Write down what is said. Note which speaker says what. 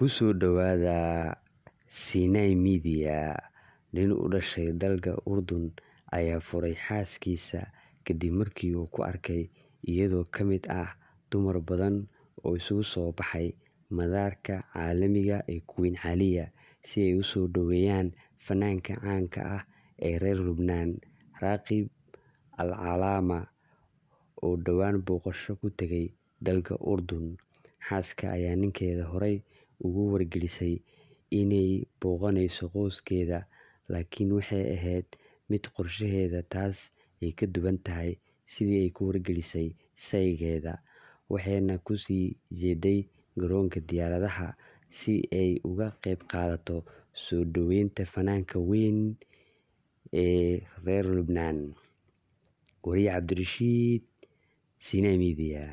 Speaker 1: Ku soo dhawaada Sinai Media. Nin u dhashay dalka Urdun ayaa furay xaaskiisa kadib markii uu ku arkay iyadoo ka mid ah dumar badan oo isugu soo baxay madaarka caalamiga ee Queen Khaliya si ay u soo dhaweeyaan fanaanka caanka ah ee reer Lubnaan, Raaqib Al-Calaama, oo dhowaan booqasho ku tagay dalka Urdun. Xaaska ayaa ninkeeda horey ugu wargelisay inay booqanayso qoyskeeda, laakiin waxay ahayd mid qorshaheeda taas ka duwan tahay sidii ay ku wargelisay saygeeda, waxayna ku sii jeeday garoonka diyaaradaha si ay uga qayb qaadato soo dhaweynta fanaanka weyn ee reer Lubnaan. Wariye Cabdirashiid, Sinai Media.